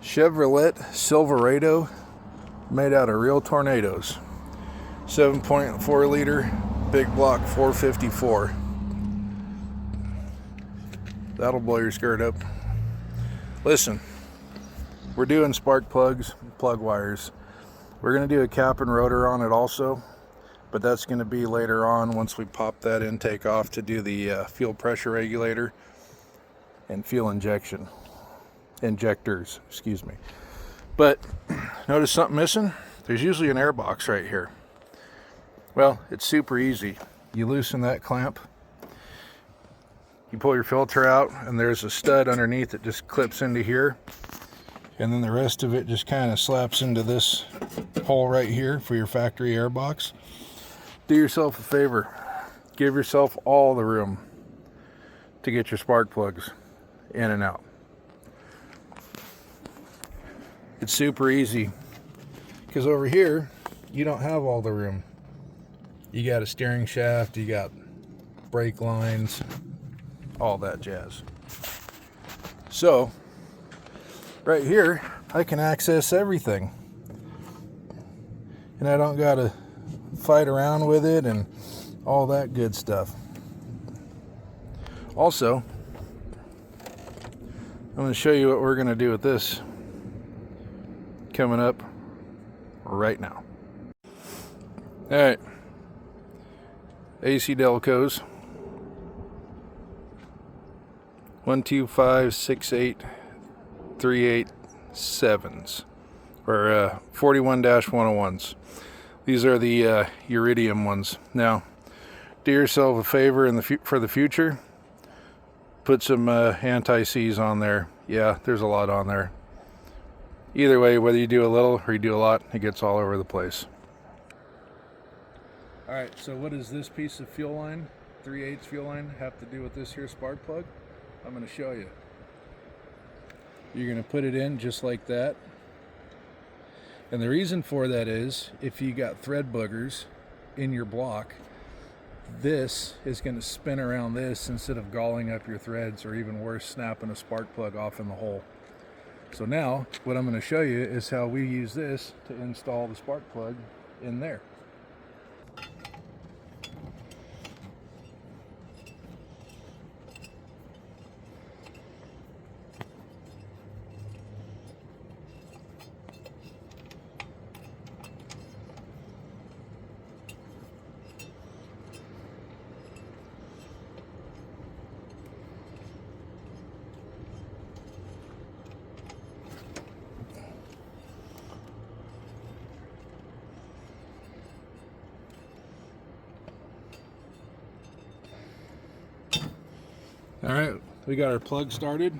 Chevrolet Silverado made out of real tornadoes. 7.4 liter big block 454. That'll blow your skirt up. Listen, we're doing spark plugs, plug wires. We're going to do a cap and rotor on it also, but that's going to be later on once we pop that intake off to do the fuel pressure regulator and fuel injectors, excuse me. But notice something missing? There's usually an air box right here. Well, it's super easy. You loosen that clamp, you pull your filter out, and there's a stud underneath that just clips into here, and then the rest of it just kind of slaps into this hole right here for your factory air box. Do yourself a favor, give yourself all the room to get your spark plugs in and out. It's super easy because over here you don't have all the room. You got a steering shaft, you got brake lines, all that jazz. So right here I can access everything, and I don't gotta fight around with it and all that good stuff. Also, I'm going to show you what we're going to do with this coming up right now. Alright, ACDelcos 1256838.7s or 41-101s. These are the iridium ones. Now, do yourself a favor for the future. Put some anti-seize on there. Yeah, there's a lot on there. Either way, whether you do a little or you do a lot, it gets all over the place. Alright, so what does this piece of fuel line, 3/8 fuel line, have to do with this here spark plug? I'm going to show you. You're going to put it in just like that. And the reason for that is, if you got thread boogers in your block, this is going to spin around this instead of galling up your threads, or even worse, snapping a spark plug off in the hole. So now, what I'm going to show you is how we use this to install the spark plug in there. Alright, we got our plug started,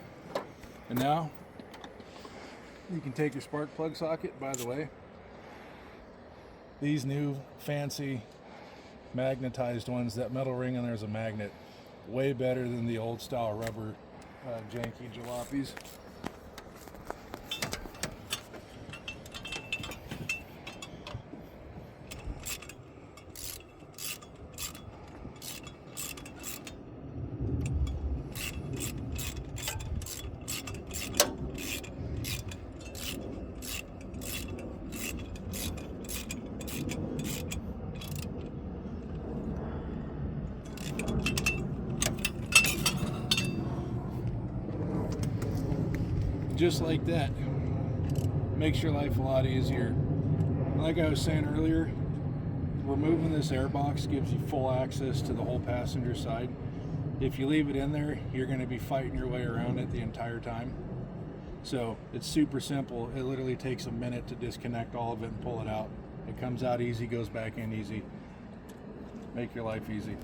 and now you can take your spark plug socket. By the way, these new fancy magnetized ones, that metal ring on there is a magnet. Way better than the old style rubber janky jalopies. Just like that. Makes your life a lot easier. Like I was saying earlier, removing this air box gives you full access to the whole passenger side. If you leave it in there, you're going to be fighting your way around it the entire time. So it's super simple. It literally takes a minute to disconnect all of it and pull it out. It comes out easy, goes back in easy. Make your life easy.